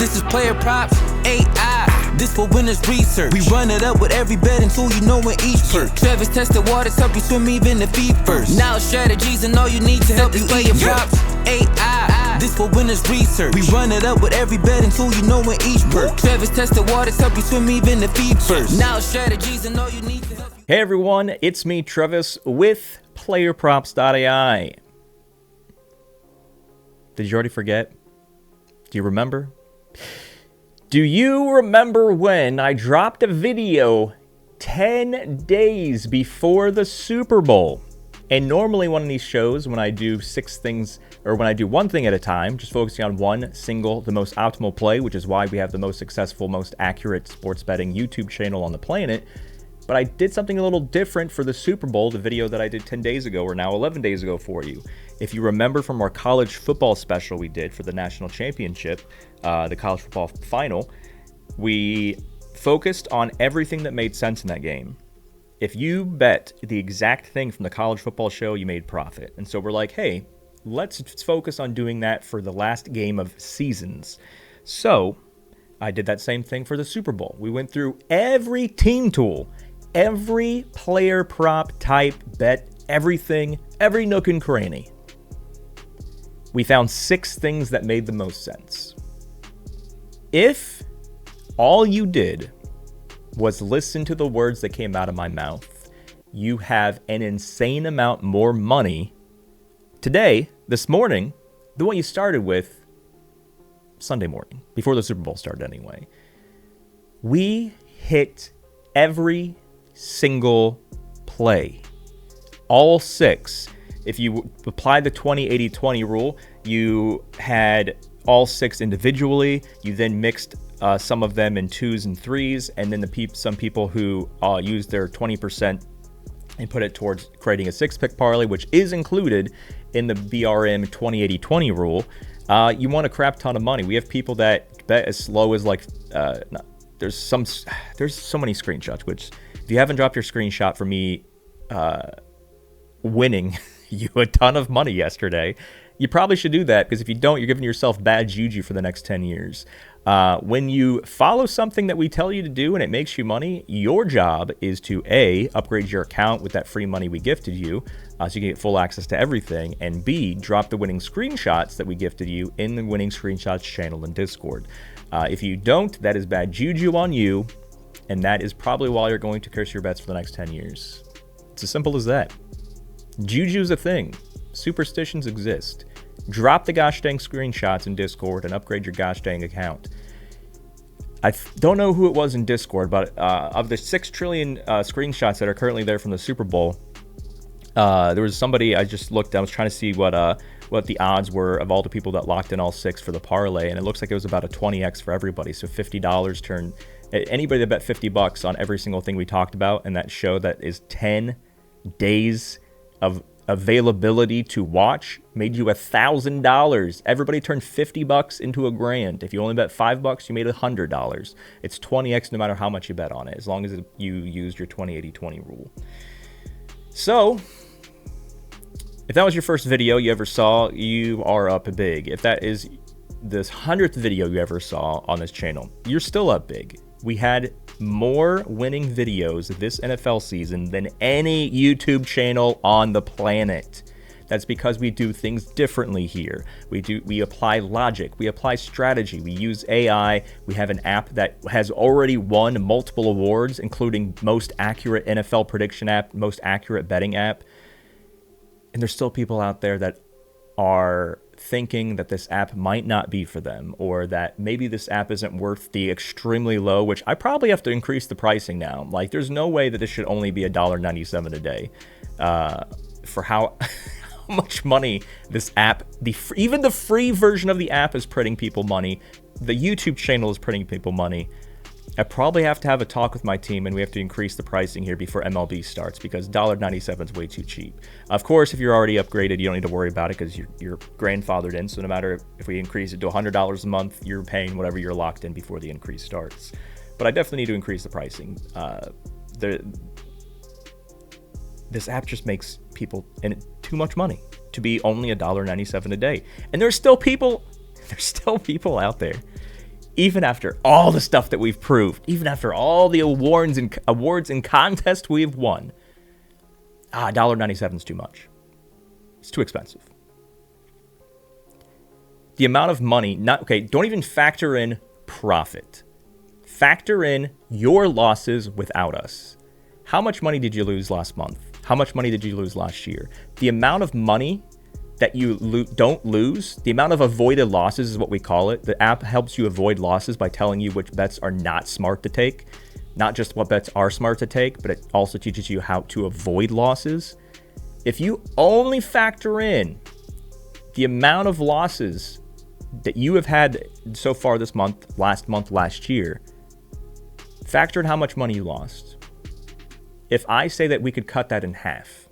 This is PlayerProps.ai. This for winners research. We run it up with every betting tool you know in each perk. Travis tested waters, help you swim even the feet first. Now strategies and all you need to help you PlayerProps.ai. This for winners research. We run it up with every betting tool you know in each perk. Travis tested waters, help you swim even the feet first. Now strategies and all you need to help you. Hey everyone, it's me, Travis, with PlayerProps.ai. Did you already forget? Do you remember? Do you remember when I dropped a video 10 days before the Super Bowl? And normally one of these shows, when I do 6 things, or when I do one thing at a time, just focusing on one single, the most optimal play, which is why we have the most successful, most accurate sports betting YouTube channel on the planet. But I did something a little different for the Super Bowl, the video that I did 10 days ago, or now 11 days ago for you. If you remember from our college football special we did for the national championship, the college football final, we focused on everything that made sense in that game. If you bet the exact thing from the college football show, you made profit. And so we're like, hey, let's focus on doing that for the last game of seasons. So I did that same thing for the Super Bowl. We went through every team tool, every player prop type bet, everything, every nook and cranny. We found 6 things that made the most sense. If all you did was listen to the words that came out of my mouth, you have an insane amount more money today, this morning, than what you started with Sunday morning, before the Super Bowl started anyway. We hit every single play. All 6. If you apply the 20-80-20 rule, you had all 6 individually. You then mixed some of them in 2s and 3s, and then some people who used their 20% and put it towards creating a 6-pick parlay, which is included in the BRM 20-80-20 rule. You want a crap ton of money. We have people that bet as low as there's so many screenshots, which if you haven't dropped your screenshot for me winning you a ton of money yesterday, you probably should do that, because if you don't, you're giving yourself bad juju for the next 10 years. When you follow something that we tell you to do and it makes you money, your job is to A, upgrade your account with that free money we gifted you, so you can get full access to everything, and B, drop the winning screenshots that we gifted you in the winning screenshots channel in Discord. If you don't, that is bad juju on you, and that is probably why you're going to curse your bets for the next 10 years. It's as simple as that. Juju's a thing. Superstitions exist. Drop the gosh dang screenshots in Discord and upgrade your gosh dang account. I don't know who it was in Discord, but of the 6 trillion screenshots that are currently there from the Super Bowl, there was somebody I just looked. I was trying to see what the odds were of all the people that locked in all 6 for the parlay, and it looks like it was about a 20x for everybody. So $50 turned anybody that bet $50 on every single thing we talked about, and that show that is 10 days of availability to watch made you $1,000. Everybody turned $50 into $1,000. If you only bet $5, you made $100. It's 20x no matter how much you bet on it, as long as you used your 20-80-20 rule. So if that was your first video you ever saw, you are up big. If that is this 100th video you ever saw on this channel, you're still up big. We had more winning videos this NFL season than any YouTube channel on the planet. That's because we do things differently here. We apply logic, we apply strategy, we use AI. We have an app that has already won multiple awards, including most accurate NFL prediction app, most accurate betting app. And there's still people out there that are thinking that this app might not be for them, or that maybe this app isn't worth the extremely low, which I probably have to increase the pricing now. Like, there's no way that this should only be $1.97 a day for how much money this app, even the free version of the app, is printing people money. The YouTube channel is printing people money. I probably have to have a talk with my team, and we have to increase the pricing here before MLB starts, because $1.97 is way too cheap. Of course, if you're already upgraded, you don't need to worry about it because you're grandfathered in. So no matter if we increase it to $100 a month, you're paying whatever you're locked in before the increase starts. But I definitely need to increase the pricing. This app just makes people too much money to be only $1.97 a day. And there's still people out there even after all the stuff that we've proved, even after all the awards and contests we've won, $1.97 is too much. It's too expensive. The amount of money, don't even factor in profit. Factor in your losses without us. How much money did you lose last month? How much money did you lose last year? The amount of money that you don't lose, the amount of avoided losses is what we call it. The app helps you avoid losses by telling you which bets are not smart to take. Not just what bets are smart to take, but it also teaches you how to avoid losses. If you only factor in the amount of losses that you have had so far this month, last year, factor in how much money you lost. If I say that we could cut that in half,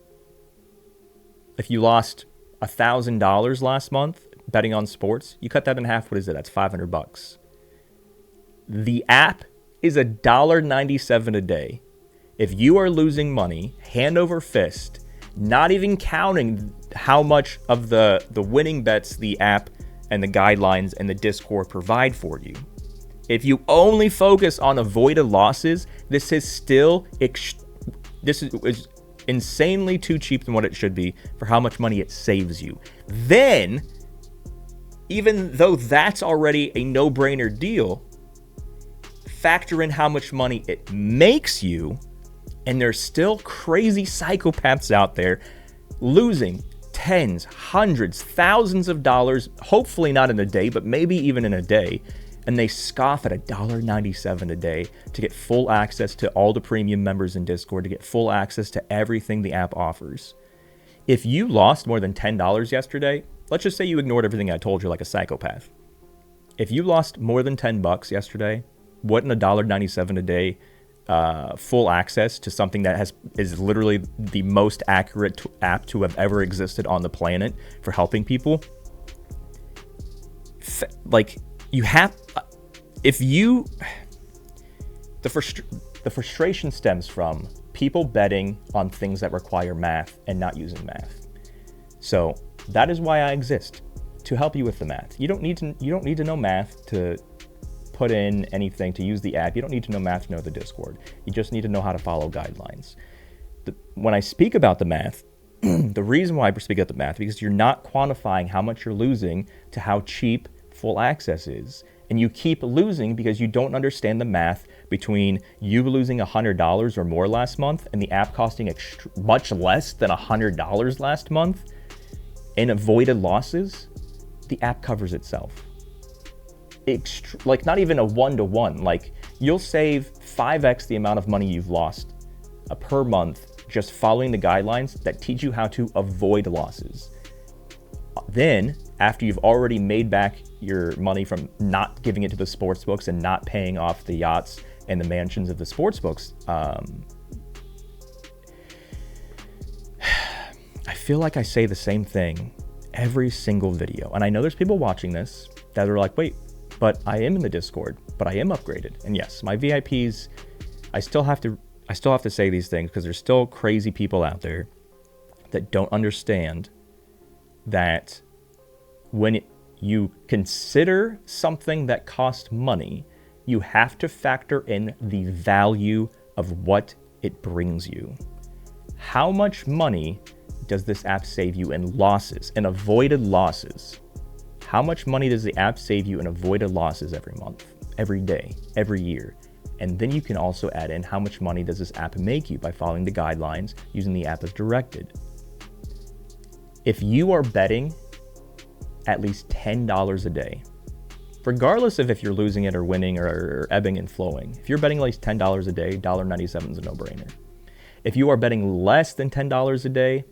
if you lost $1,000 last month betting on sports, you cut that in half, what is it? That's $500. The app is $1.97 a day. If you are losing money, hand over fist, not even counting how much of the winning bets the app and the guidelines and the Discord provide for you. If you only focus on avoided losses, this is still is insanely too cheap than what it should be for how much money it saves you. Then, even though that's already a no-brainer deal, factor in how much money it makes you, and there's still crazy psychopaths out there losing tens, hundreds, thousands of dollars, hopefully not in a day, but maybe even in a day, and they scoff at $1.97 a day to get full access to all the premium members in Discord, to get full access to everything the app offers. If you lost more than $10 yesterday, let's just say you ignored everything I told you like a psychopath. If you lost more than $10 yesterday, wouldn't $1.97 a day full access to something that is literally the most accurate app to have ever existed on the planet for helping people? The frustration stems from people betting on things that require math and not using math. So that is why I exist, to help you with the math. You don't need to know math to put in anything, to use the app. You don't need to know math to know the Discord. You just need to know how to follow guidelines. When I speak about the math, the reason why I speak about the math, because you're not quantifying how much you're losing to how cheap full access is. And you keep losing because you don't understand the math between you losing $100 or more last month and the app costing much less than $100 last month in avoided losses. The app covers itself. Not even a 1-to-1. Like, you'll save 5x the amount of money you've lost per month just following the guidelines that teach you how to avoid losses. Then, after you've already made back your money from not giving it to the sports books and not paying off the yachts and the mansions of the sports books, I feel like I say the same thing every single video. And I know there's people watching this that are like, wait, but I am in the Discord, but I am upgraded. And yes, my VIPs, I still have to say these things because there's still crazy people out there that don't understand that when you consider something that costs money, you have to factor in the value of what it brings you. How much money does this app save you in losses, in avoided losses? How much money does the app save you in avoided losses every month, every day, every year? And then you can also add in how much money does this app make you by following the guidelines, using the app as directed. If you are betting at least $10 a day, regardless of if you're losing it or winning or ebbing and flowing, if you're betting at least $10 a day, $1.97 is a no-brainer. If you are betting less than $10 a day,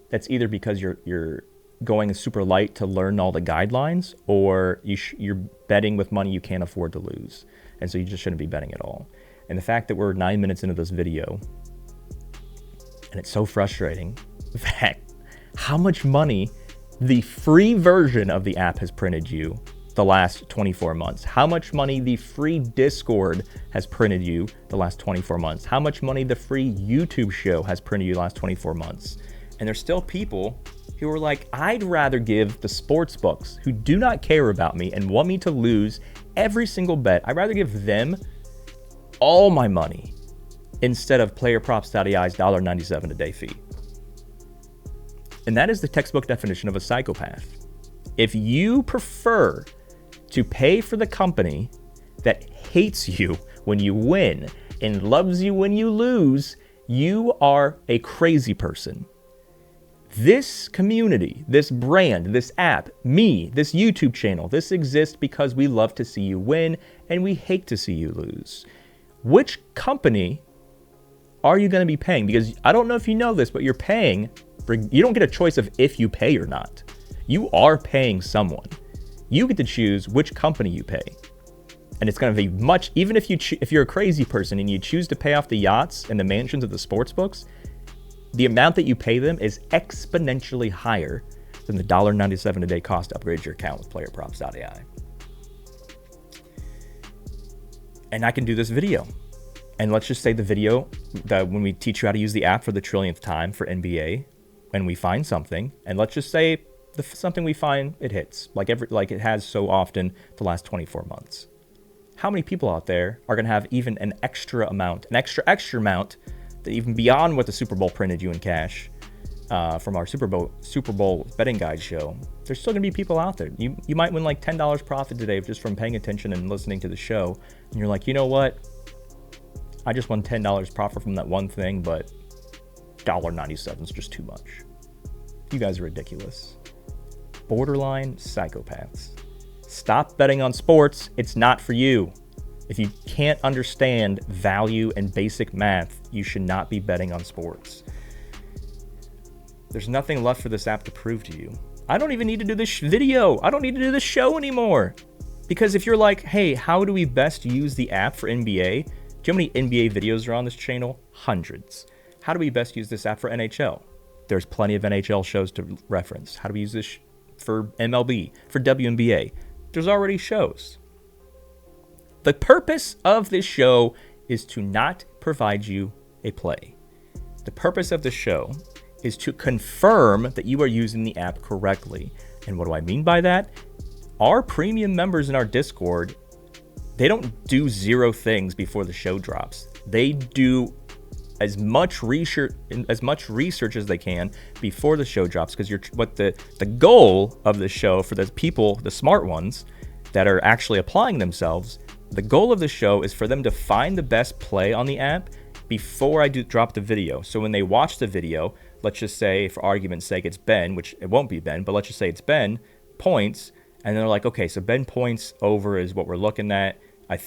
that's either because you're going super light to learn all the guidelines, or you're betting with money you can't afford to lose. And so you just shouldn't be betting at all. And the fact that we're 9 minutes into this video, and it's so frustrating that how much money the free version of the app has printed you the last 24 months, how much money the free Discord has printed you the last 24 months, how much money the free YouTube show has printed you the last 24 months. And there's still people who are like, I'd rather give the sports books, who do not care about me and want me to lose every single bet. I'd rather give them all my money instead of PlayerProps.ai's $1.97 a day fee. And that is the textbook definition of a psychopath. If you prefer to pay for the company that hates you when you win and loves you when you lose, you are a crazy person. This community, this brand, this app, me, this YouTube channel, this exists because we love to see you win and we hate to see you lose. Which company are you going to be paying? Because I don't know if you know this, but you're paying. You don't get a choice of if you pay or not. You are paying someone. You get to choose which company you pay. And it's going to be much, even if you're a crazy person and you choose to pay off the yachts and the mansions of the sports books, the amount that you pay them is exponentially higher than the $1.97 a day cost to upgrade your account with PlayerProps.ai. And I can do this video. And let's just say the video, that when we teach you how to use the app for the trillionth time for NBA, and we find something, and let's just say something we find, it hits, like it has so often the last 24 months. How many people out there are going to have even an extra amount, an extra amount, that even beyond what the Super Bowl printed you in cash from our Super Bowl betting guide show? There's still going to be people out there. You might win like $10 profit today just from paying attention and listening to the show, and you're like, you know what? I just won $10 profit from that one thing, but $1.97 is just too much. You guys are ridiculous. Borderline psychopaths. Stop betting on sports. It's not for you. If you can't understand value and basic math, you should not be betting on sports. There's nothing left for this app to prove to you. I don't even need to do this video. I don't need to do this show anymore. Because if you're like, hey, how do we best use the app for NBA? Do you know how many NBA videos are on this channel? Hundreds. How do we best use this app for NHL? There's plenty of NHL shows to reference. How do we use this for MLB, for WNBA? There's already shows. The purpose of this show is to not provide you a play. The purpose of the show is to confirm that you are using the app correctly. And what do I mean by that? Our premium members in our Discord, they don't do 0 things before the show drops. They do as much research as they can before the show drops, because the goal of the show for the people, the smart ones that are actually applying themselves, the goal of the show is for them to find the best play on the app before I drop the video. So when they watch the video, let's just say for argument's sake it's Ben, which it won't be Ben, but let's just say it's Ben, points, and they're like, okay, so Ben points over is what we're looking at. I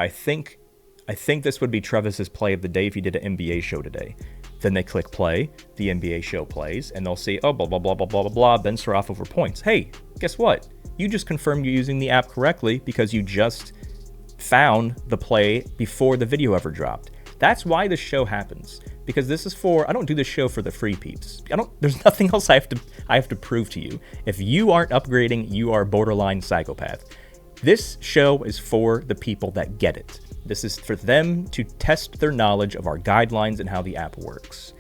think this would be Travis's play of the day if he did an NBA show today. Then they click play, the NBA show plays, and they'll see, oh, blah, blah, blah, blah, blah, blah, blah, Ben Saraff over points. Hey, guess what? You just confirmed you're using the app correctly because you just found the play before the video ever dropped. That's why this show happens. Because this is I don't do this show for the free peeps. There's nothing else I have to prove to you. If you aren't upgrading, you are a borderline psychopath. This show is for the people that get it. This is for them to test their knowledge of our guidelines and how the app works.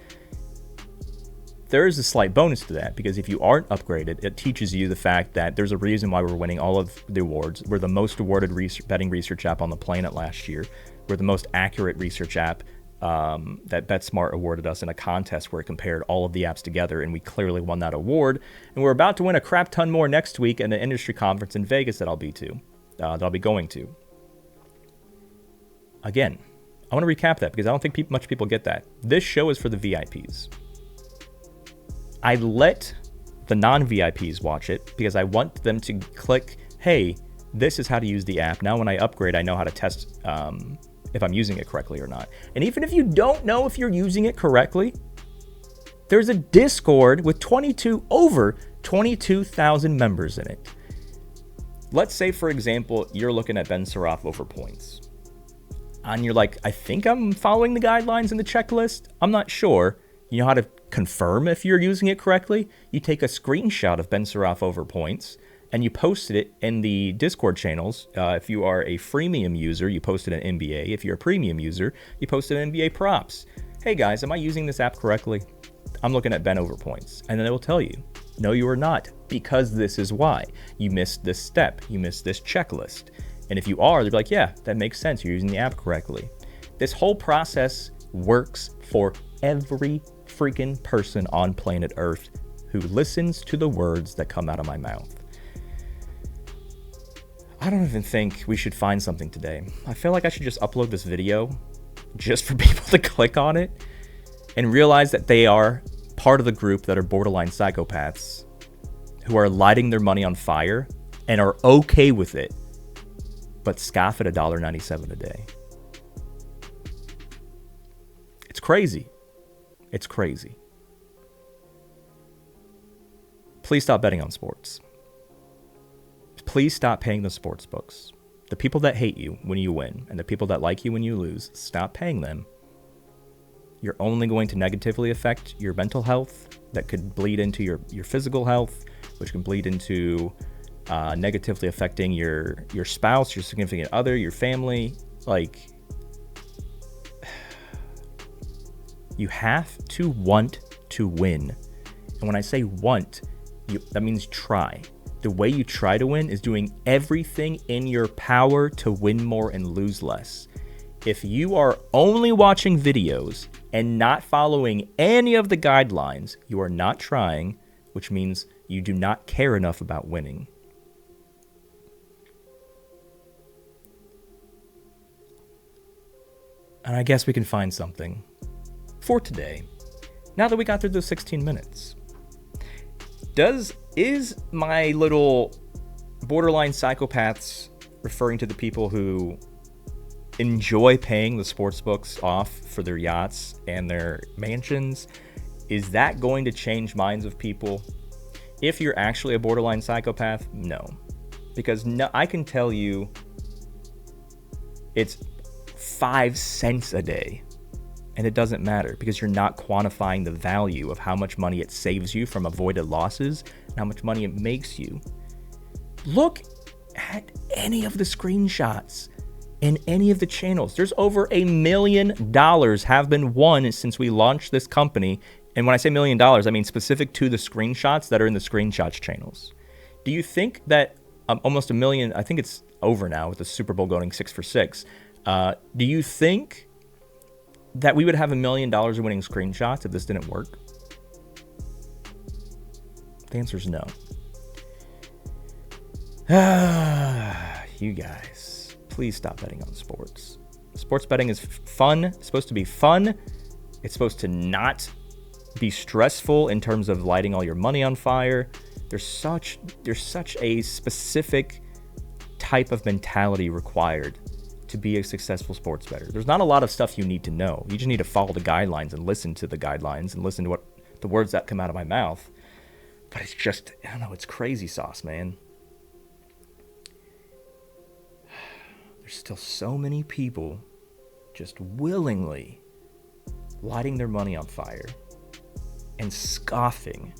There is a slight bonus to that, because if you aren't upgraded, it teaches you the fact that there's a reason why we're winning all of the awards. We're the most awarded betting research app on the planet last year. We're the most accurate research app that BetSmart awarded us in a contest where it compared all of the apps together, and we clearly won that award. And we're about to win a crap ton more next week in the industry conference in Vegas that I'll be going to. Again, I want to recap that because I don't think much people get that. This show is for the VIPs. I let the non-VIPs watch it because I want them to click, hey, this is how to use the app. Now when I upgrade, I know how to test if I'm using it correctly or not. And even if you don't know if you're using it correctly, there's a Discord with over 22,000 members in it. Let's say, for example, you're looking at Ben Saraff over points. And you're like, I think I'm following the guidelines in the checklist. I'm not sure. You know how to confirm if you're using it correctly? You take a screenshot of Ben Saraff over points and you posted it in the Discord channels. If you are a freemium user, you posted an NBA. If you're a premium user, you posted an NBA props. Hey guys, am I using this app correctly? I'm looking at Ben over points. And then it will tell you, no, you are not, because this is why. You missed this step. You missed this checklist. And if you are, they'll be like, yeah, that makes sense. You're using the app correctly. This whole process works for every freaking person on planet Earth who listens to the words that come out of my mouth. I don't even think we should find something today. I feel like I should just upload this video just for people to click on it and realize that they are part of the group that are borderline psychopaths who are lighting their money on fire and are okay with it, but scoff at $1.97 a day. It's crazy. It's crazy. Please stop betting on sports. Please stop paying the sports books. The people that hate you when you win and the people that like you when you lose, stop paying them. You're only going to negatively affect your mental health. That could bleed into your physical health, which can bleed into negatively affecting your spouse, your significant other, your family. Like, you have to want to win. And when I say want, that means try. The way you try to win is doing everything in your power to win more and lose less. If you are only watching videos and not following any of the guidelines, you are not trying, which means you do not care enough about winning. And I guess we can find something for today, now that we got through those 16 minutes. Is my little borderline psychopaths referring to the people who enjoy paying the sports books off for their yachts and their mansions, is that going to change minds of people? If you're actually a borderline psychopath, no. Because no, I can tell you it's 5 cents a day. And it doesn't matter because you're not quantifying the value of how much money it saves you from avoided losses and how much money it makes you. Look at any of the screenshots in any of the channels. There's over $1 million have been won since we launched this company. And when I say $1 million, I mean specific to the screenshots that are in the screenshots channels. Do you think that almost $1 million, I think it's over now with the Super Bowl going 6 for 6. Do you think that we would have $1 million of winning screenshots if this didn't work? The answer is no. You guys, please stop betting on sports. Sports betting is fun. It's supposed to be fun. It's supposed to not be stressful in terms of lighting all your money on fire. There's such a specific type of mentality required to be a successful sports bettor. There's not a lot of stuff you need to know. You just need to follow the guidelines and listen to the guidelines and listen to what the words that come out of my mouth. But it's just, I don't know, it's crazy sauce, man. There's still so many people just willingly lighting their money on fire and scoffing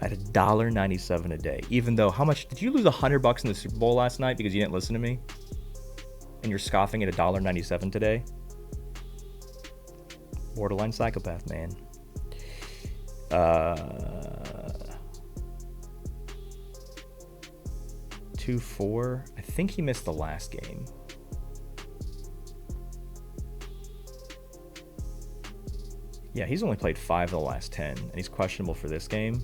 at $1.97 a day. Even though, how much did you lose? $100 in the Super Bowl last night because you didn't listen to me? And you're scoffing at $1.97 today? Borderline psychopath, man. 2-4. I think he missed the last game. Yeah, he's only played 5 of the last 10, and he's questionable for this game.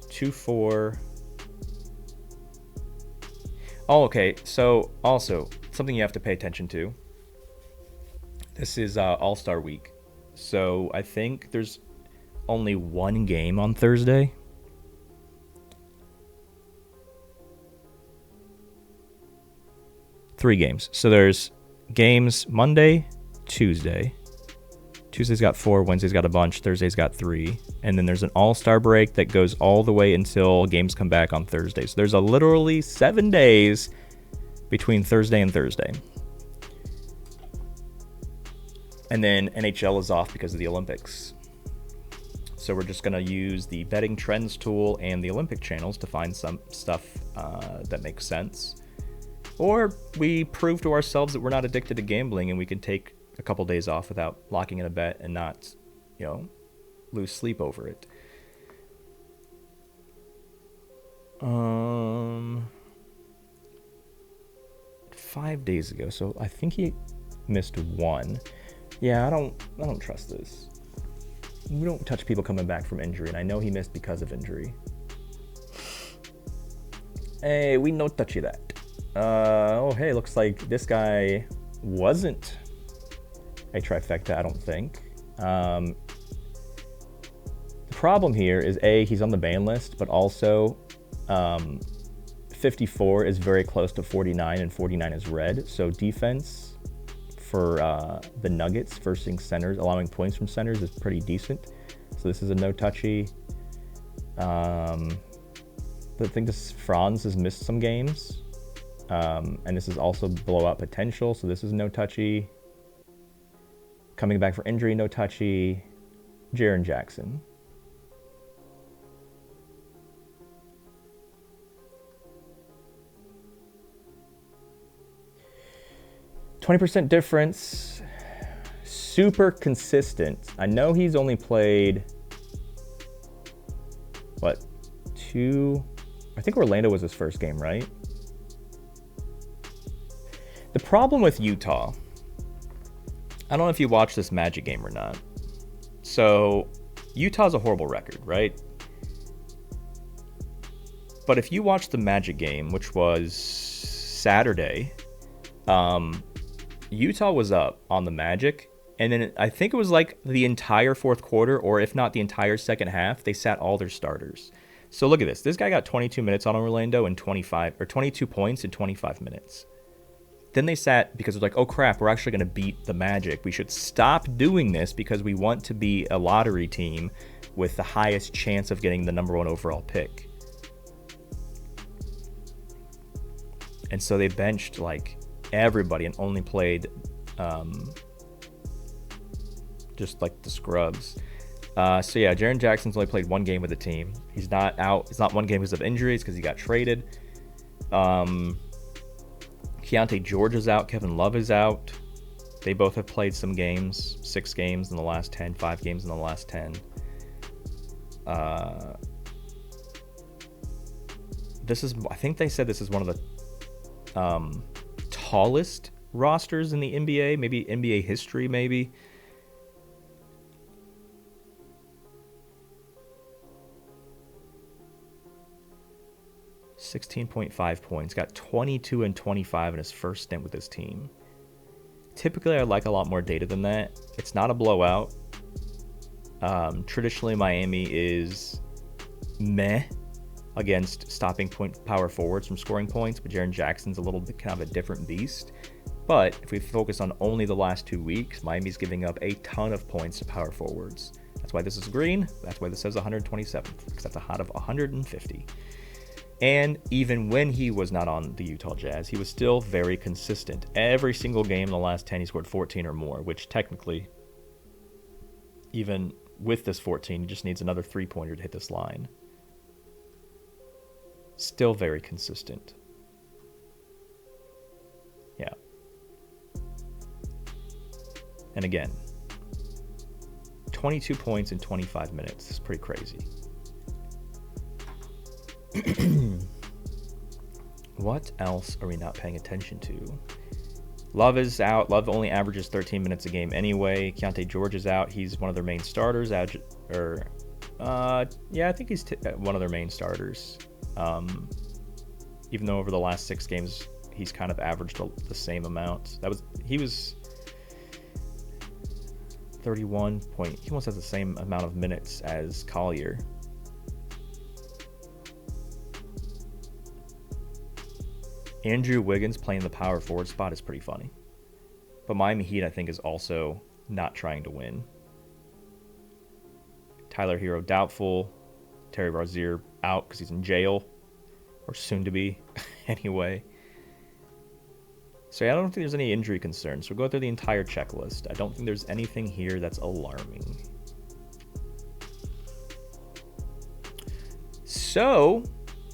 2-4. Oh, okay. So, also, something you have to pay attention to. This is All-Star Week. So, I think there's only one game on Thursday. Three games. So, there's games Monday, Tuesday. Tuesday's got 4, Wednesday's got a bunch, Thursday's got 3, and then there's an all-star break that goes all the way until games come back on Thursday. So there's literally 7 days between Thursday and Thursday. And then NHL is off because of the Olympics. So we're just going to use the betting trends tool and the Olympic channels to find some stuff that makes sense. Or we prove to ourselves that we're not addicted to gambling and we can take a couple days off without locking in a bet and not, lose sleep over it. 5 days ago. So I think he missed one. Yeah, I don't trust this. We don't touch people coming back from injury, and I know he missed because of injury. Hey, we no touchy that. Oh, hey, looks like this guy wasn't a trifecta, I don't think. The problem here is he's on the ban list, but also 54 is very close to 49, and 49 is red. So defense for the Nuggets versing centers, allowing points from centers, is pretty decent. So this is a no touchy. I think this Franz has missed some games, and this is also blowout potential. So this is no touchy. Coming back for injury, no touchy. Jaren Jackson. %20 difference. Super consistent. I know he's only played, what, 2? I think Orlando was his first game, right? The problem with Utah, I don't know if you watched this Magic game or not. So Utah's a horrible record, right? But if you watch the Magic game, which was Saturday, Utah was up on the Magic, and then I think it was like the entire fourth quarter, or if not the entire second half, they sat all their starters. So look at this. This guy got 22 minutes on Orlando and 22 points in 25 minutes. Then they sat because it was like, oh crap, we're actually going to beat the Magic. We should stop doing this because we want to be a lottery team with the highest chance of getting the #1 overall pick. And so they benched like everybody and only played just like the scrubs. So yeah, Jaren Jackson's only played one game with the team. He's not out. It's not one game because of injuries, because he got traded. Keontae George is out. Kevin Love is out. They both have played some games, 6 games in the last 10, 5 games in the last 10. I think they said this is one of the tallest rosters in the NBA, maybe NBA history, maybe. $16.5 points, got 22 and 25 in his first stint with his team. Typically, I like a lot more data than that. It's not a blowout. Traditionally, Miami is meh against stopping power forwards from scoring points, but Jaren Jackson's a little bit kind of a different beast. But if we focus on only the last 2 weeks, Miami's giving up a ton of points to power forwards. That's why this is green. That's why this says 127th, because that's a hot of 150. And even when he was not on the Utah Jazz, he was still very consistent. Every single game in the last 10, he scored 14 or more, which technically, even with this 14, he just needs another 3-pointer to hit this line. Still very consistent. Yeah. And again, 22 points in 25 minutes. It's pretty crazy. What else are we not paying attention to? Love is out. Love only averages 13 minutes a game anyway. Keontae George is out. He's one of their main starters. I think he's one of their main starters. Even though over the last 6 games he's kind of averaged the same amount. He was 31 point. He almost has the same amount of minutes as Collier. Andrew Wiggins playing the power forward spot is pretty funny. But Miami Heat, I think, is also not trying to win. Tyler Hero doubtful. Terry Rozier out because he's in jail. Or soon to be, anyway. So yeah, I don't think there's any injury concerns. So we'll go through the entire checklist. I don't think there's anything here that's alarming. So,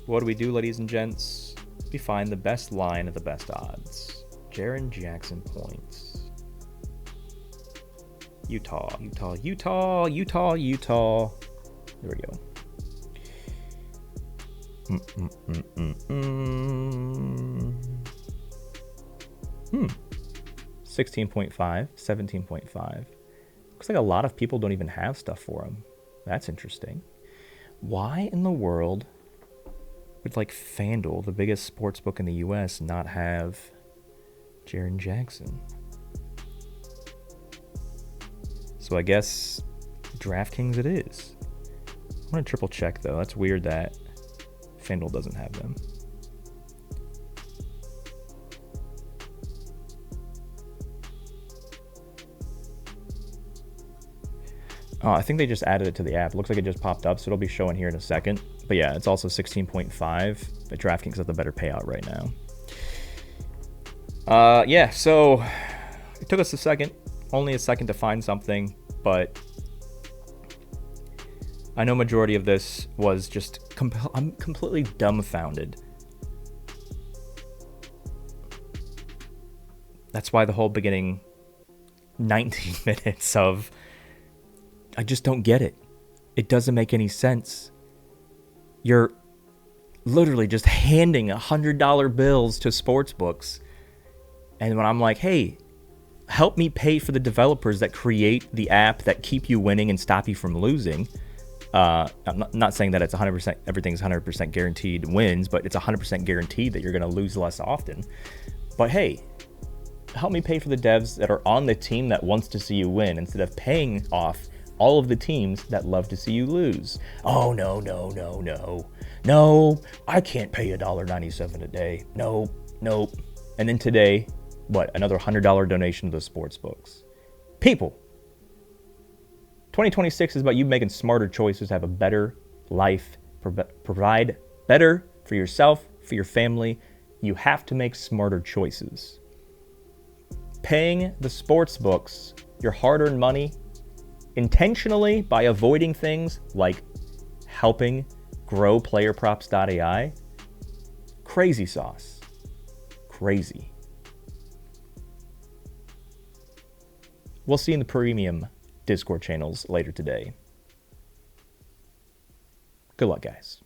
what do we do, ladies and gents? We find the best line at the best odds. Jaren Jackson points. Utah. There we go. 16.5, 17.5. Looks like a lot of people don't even have stuff for him. That's interesting. Why in the world would like FanDuel, the biggest sports book in the US, not have Jaren Jackson? So I guess DraftKings it is. I'm going to triple check though. That's weird that FanDuel doesn't have them. Oh, I think they just added it to the app. Looks like it just popped up, so it'll be showing here in a second. But yeah, it's also 16.5. But DraftKings has the better payout right now. Yeah, so it took us only a second to find something, but I know majority of this was just, I'm completely dumbfounded. That's why the whole beginning 19 minutes of, I just don't get it. It doesn't make any sense. You're literally just handing $100 bills to sports books. And when I'm like, hey, help me pay for the developers that create the app that keep you winning and stop you from losing. I'm not saying that it's 100%, everything's 100% guaranteed wins, but it's 100% guaranteed that you're going to lose less often. But hey, help me pay for the devs that are on the team that wants to see you win instead of paying off all of the teams that love to see you lose. Oh, no. No, I can't pay $1.97 a day. Nope. And then today, another $100 donation to the sports books. People, 2026 is about you making smarter choices, have a better life, provide better for yourself, for your family. You have to make smarter choices. Paying the sports books your hard-earned money intentionally by avoiding things like helping grow PlayerProps.ai, crazy sauce. Crazy. We'll see in the premium Discord channels later today. Good luck, guys.